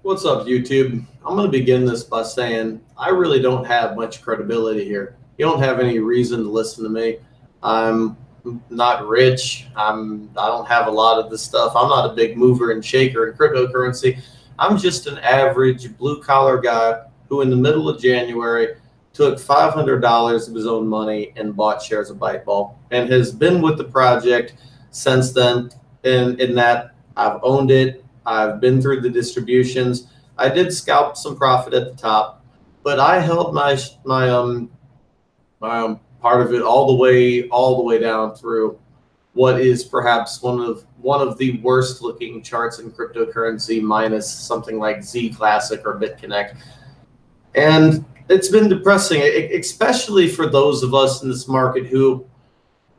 What's up, YouTube? I'm going to begin this by saying I really don't have much credibility here. You don't have any reason to listen to me. I'm not rich. I don't have a lot of this stuff. I'm not a big mover and shaker in cryptocurrency. I'm just an average blue collar guy who in the middle of January took $500 of his own money and bought shares of Byteball and has been with the project since then. In that I've owned it. I've been through the distributions. I did scalp some profit at the top, but I held my part of it all the way down through what is perhaps one of the worst looking charts in cryptocurrency, minus something like Z Classic or BitConnect. And it's been depressing, especially for those of us in this market who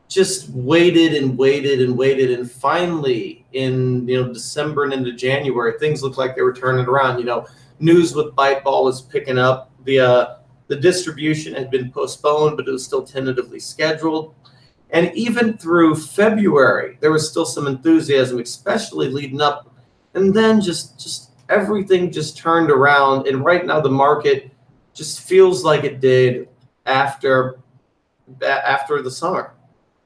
just waited and waited and waited, and finally in December and into January, things looked like they were turning around. News with Byteball was picking up. The distribution had been postponed, but it was still tentatively scheduled. And even through February, there was still some enthusiasm, especially leading up. And then just everything just turned around. And right now the market just feels like it did after the summer.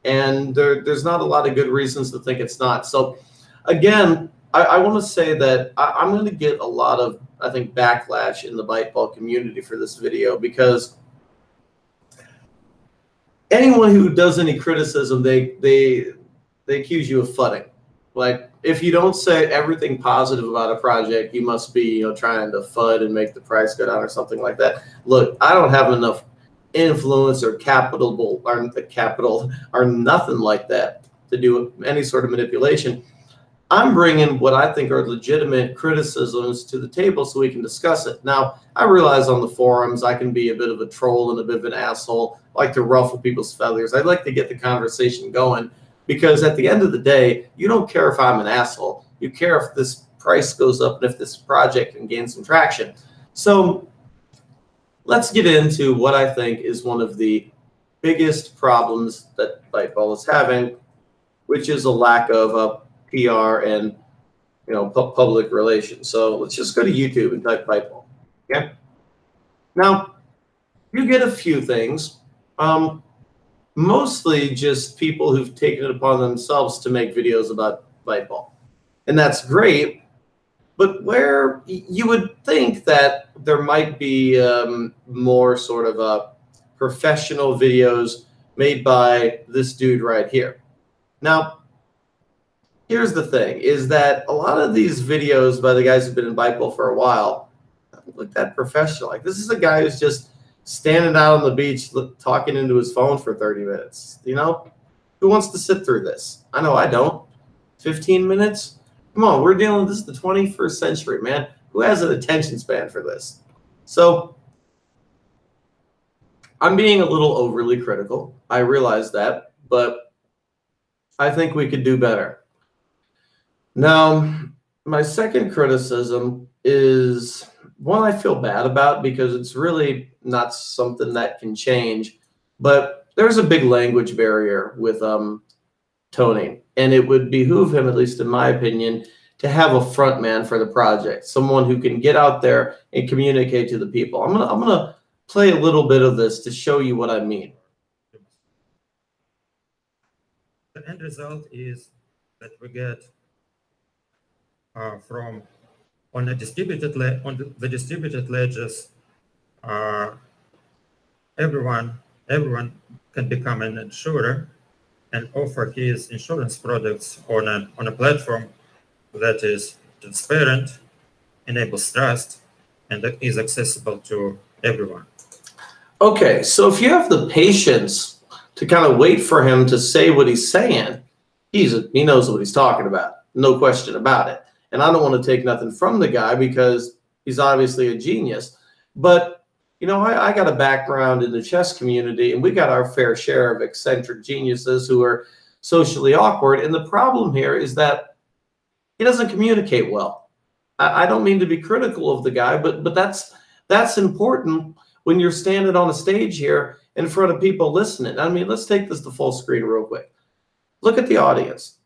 And there's not a lot of good reasons to think it's not. So again, I want to say that I'm going to get a lot of, I think, backlash in the Byteball community for this video, because anyone who does any criticism, they accuse you of fudding. Like, if you don't say everything positive about a project, you must be trying to FUD and make the price go down or something like that. Look, I don't have enough influence or capital or nothing like that to do any sort of manipulation. I'm bringing what I think are legitimate criticisms to the table so we can discuss it. Now, I realize on the forums I can be a bit of a troll and a bit of an asshole. I like to ruffle people's feathers. I like to get the conversation going, because at the end of the day, you don't care if I'm an asshole. You care if this price goes up and if this project can gain some traction. So let's get into what I think is one of the biggest problems that Byteball is having, which is a lack of PR and public relations. So let's just go to YouTube and type Byteball. Okay. Now you get a few things, mostly just people who've taken it upon themselves to make videos about Byteball, and that's great. But where you would think that there might be more sort of professional videos made by this dude right here. Now, here's the thing, is that a lot of these videos by the guys who've been in Byteball for a while don't look that professional. Like, this is a guy who's just standing out on the beach talking into his phone for 30 minutes. Who wants to sit through this? I know I don't. 15 minutes? Come on, we're dealing, this is the 21st century, man. Who has an attention span for this? So I'm being a little overly critical. I realize that, but I think we could do better. Now, my second criticism is one I feel bad about, because it's really not something that can change, but there's a big language barrier with Tony, and it would behoove him, at least in my opinion, to have a front man for the project, someone who can get out there and communicate to the people. I'm gonna play a little bit of this to show you what I mean. The end result is that we get from on the distributed ledgers, everyone can become an insurer and offer his insurance products on a platform that is transparent, enables trust, and that is accessible to everyone. Okay, so if you have the patience to kind of wait for him to say what he's saying, he knows what he's talking about, no question about it. And I don't want to take nothing from the guy, because he's obviously a genius. But I got a background in the chess community, and we got our fair share of eccentric geniuses who are socially awkward. And the problem here is that he doesn't communicate well. I don't mean to be critical of the guy, but that's important when you're standing on a stage here in front of people listening. I mean, let's take this to full screen real quick. Look at the audience.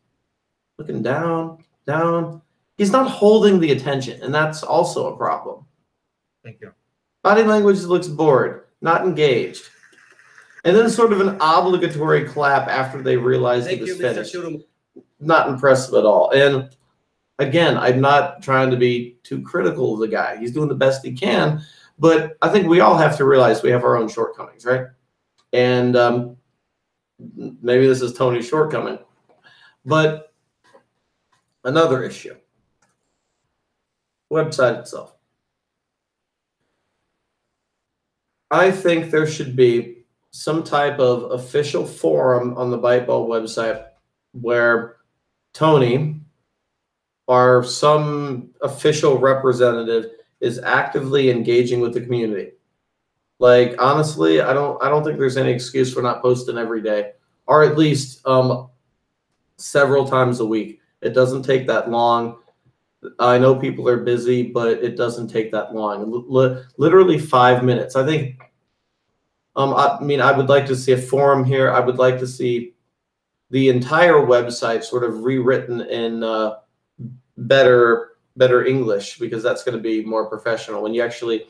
Looking down, down. he's not holding the attention, and that's also a problem. Thank you. Body language looks bored, not engaged. And then sort of an obligatory clap after they realize he was finished. Not impressive at all. And again, I'm not trying to be too critical of the guy. He's doing the best he can, but I think we all have to realize we have our own shortcomings, right? And maybe this is Tony's shortcoming. But another issue, website itself. I think there should be some type of official forum on the Byteball website where Tony or some official representative is actively engaging with the community. Like, honestly, I don't think there's any excuse for not posting every day, or at least several times a week. It doesn't take that long. I know people are busy, but it doesn't take that long. Literally 5 minutes. I think. I mean, I would like to see a forum here. I would like to see the entire website sort of rewritten in better English, because that's going to be more professional. When you actually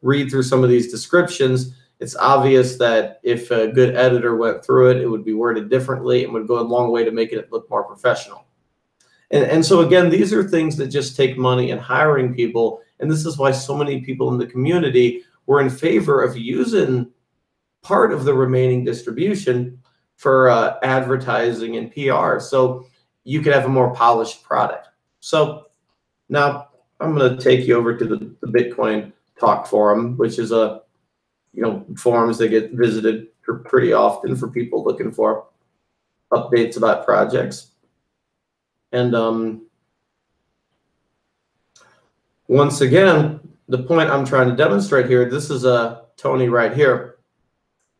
read through some of these descriptions, it's obvious that if a good editor went through it, it would be worded differently and would go a long way to making it look more professional. And so again, these are things that just take money and hiring people. And this is why so many people in the community were in favor of using part of the remaining distribution for advertising and PR, so you could have a more polished product. So now I'm going to take you over to the Bitcoin Talk forum, which is a forums that get visited pretty often for people looking for updates about projects. And once again, the point I'm trying to demonstrate here, this is a Tony right here.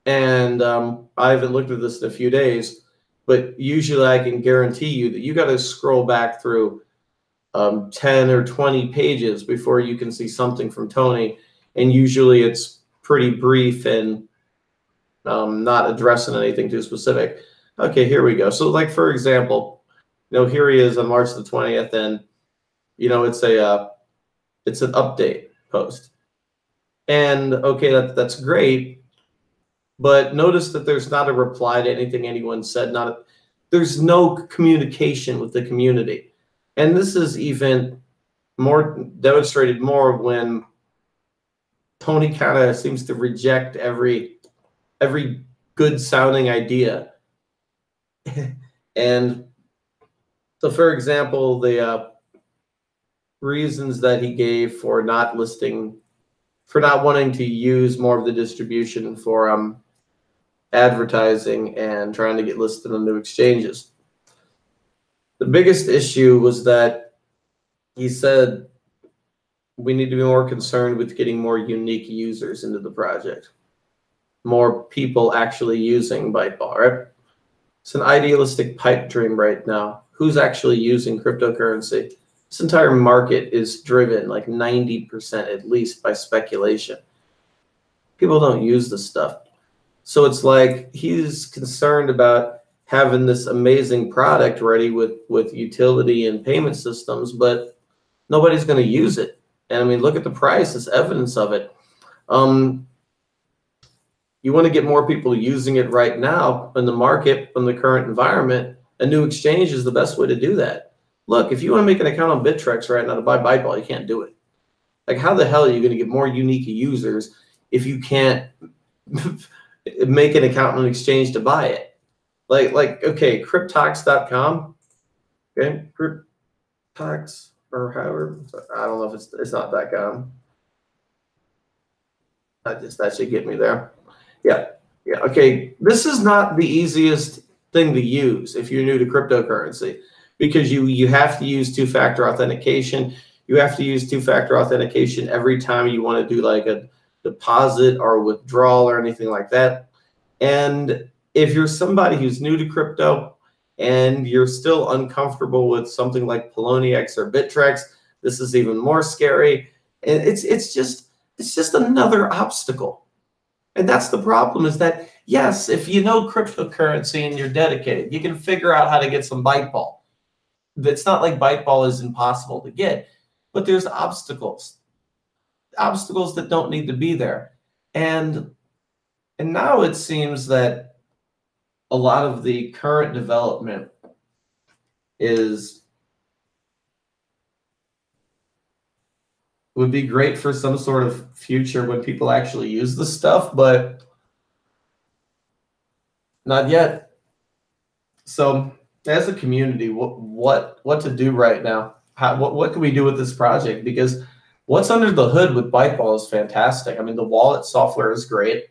And I haven't looked at this in a few days, but usually I can guarantee you that you got to scroll back through 10 or 20 pages before you can see something from Tony. And usually it's pretty brief and not addressing anything too specific. Okay, here we go. So like, for example, here he is on March the 20th, and it's an update post. And okay, that's great. But notice that there's not a reply to anything anyone said. There's no communication with the community. And this is even more demonstrated more when Tony kind of seems to reject every good sounding idea. And so, for example, the reasons that he gave for not wanting to use more of the distribution for advertising and trying to get listed on new exchanges. The biggest issue was that he said we need to be more concerned with getting more unique users into the project, more people actually using Byteball, right? It's an idealistic pipe dream right now. Who's actually using cryptocurrency? This entire market is driven like 90% at least by speculation. People don't use this stuff. So it's like he's concerned about having this amazing product ready with utility and payment systems, but nobody's going to use it. And I mean, look at the price, it's evidence of it. You want to get more people using it right now in the market, in the current environment, a new exchange is the best way to do that. Look, if you want to make an account on Bittrex right now to buy Byteball, you can't do it. Like, how the hell are you going to get more unique users if you can't make an account on an exchange to buy it? Like okay, cryptox.com. Okay, cryptox or however, I don't know if it's not .com. That should get me there. Yeah. Okay, this is not the easiest thing to use if you're new to cryptocurrency, because you have to use two-factor authentication. You have to use two-factor authentication every time you want to do like a deposit or withdrawal or anything like that. And if you're somebody who's new to crypto and you're still uncomfortable with something like Poloniex or Bittrex, this is even more scary. And it's just another obstacle. And that's the problem, is that, yes, if you know cryptocurrency and you're dedicated, you can figure out how to get some Byteball. it's not like Byteball is impossible to get, but there's obstacles that don't need to be there. And now it seems that a lot of the current development would be great for some sort of future when people actually use the stuff, but not yet. So as a community, what to do right now? What can we do with this project? Because what's under the hood with Byteball is fantastic. I mean, the wallet software is great.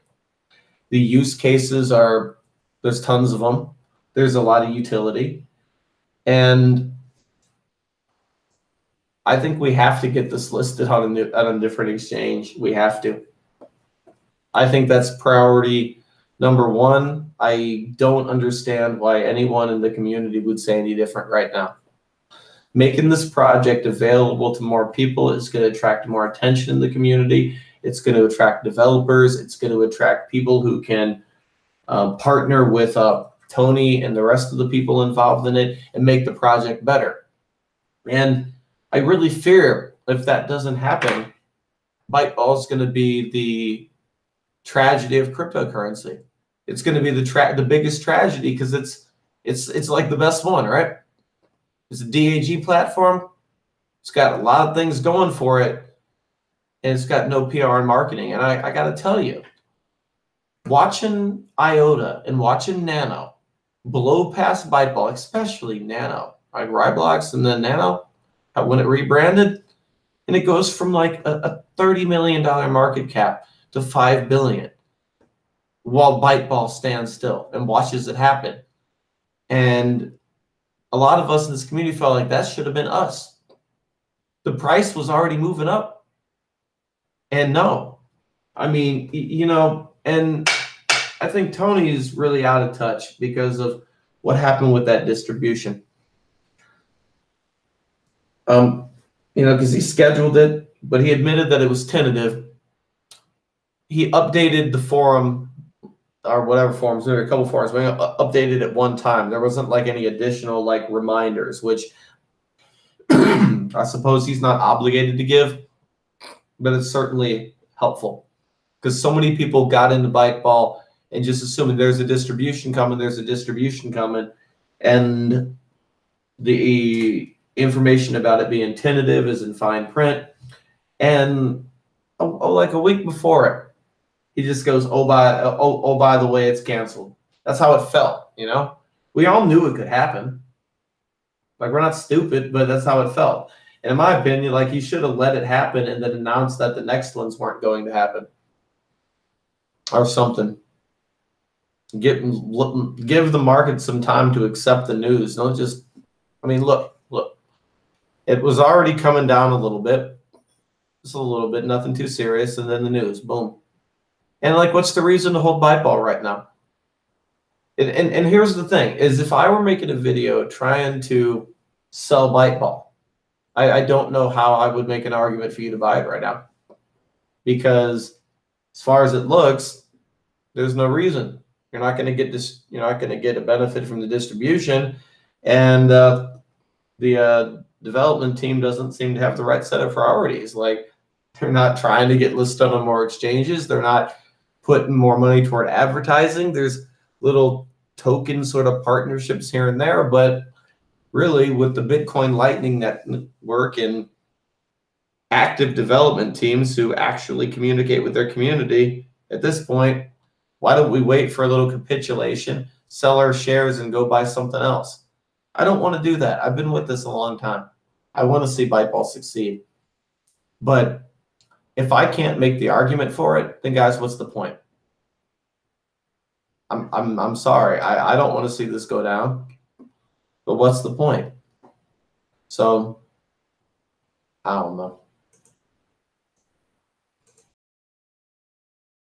The use cases there's tons of them. There's a lot of utility. And I think we have to get this listed on a different exchange. We have to. I think that's priority number one. I don't understand why anyone in the community would say any different right now. Making this project available to more people is going to attract more attention in the community. It's going to attract developers. It's going to attract people who can partner with Tony and the rest of the people involved in it and make the project better. And I really fear if that doesn't happen, Byteball is going to be the tragedy of cryptocurrency. It's going to be the biggest tragedy because it's like the best one, right? It's a DAG platform. It's got a lot of things going for it, and it's got no PR and marketing. And I got to tell you, watching IOTA and watching Nano blow past Byteball, especially Nano, like Ryblox and then Nano, when it rebranded, and it goes from like a $30 million market cap to $5 billion, while Byteball stands still and watches it happen. And a lot of us in this community felt like that should have been us. The price was already moving up. And no, I mean, and I think Tony is really out of touch because of what happened with that distribution. Because he scheduled it, but he admitted that it was tentative. He updated the forum or whatever forums. There were a couple forums, but he updated it one time. There wasn't like any additional like reminders, which I suppose he's not obligated to give, but it's certainly helpful because so many people got into Byteball and just assuming there's a distribution coming, and the information about it being tentative is in fine print. And like a week before it, he just goes, by the way, it's canceled. That's how it felt, We all knew it could happen. Like, we're not stupid, but that's how it felt. And in my opinion, like, he should have let it happen and then announced that the next ones weren't going to happen. Or something. Give the market some time to accept the news. Don't just, look. It was already coming down a little bit. Just a little bit, nothing too serious, and then the news, boom. And like, what's the reason to hold Byteball right now? And here's the thing, is if I were making a video trying to sell Byteball, I don't know how I would make an argument for you to buy it right now. Because as far as it looks, there's no reason. You're not going to get this, you're not going to get a benefit from the distribution. And the development team doesn't seem to have the right set of priorities. Like, they're not trying to get listed on more exchanges. They're not putting more money toward advertising. There's little token sort of partnerships here and there, but really with the Bitcoin Lightning Network and active development teams who actually communicate with their community, at this point, why don't we wait for a little capitulation, sell our shares, and go buy something else? I don't want to do that. I've been with this a long time. I want to see Byteball succeed. But if I can't make the argument for it, then guys, what's the point? I'm sorry. I don't want to see this go down. But what's the point? So I don't know.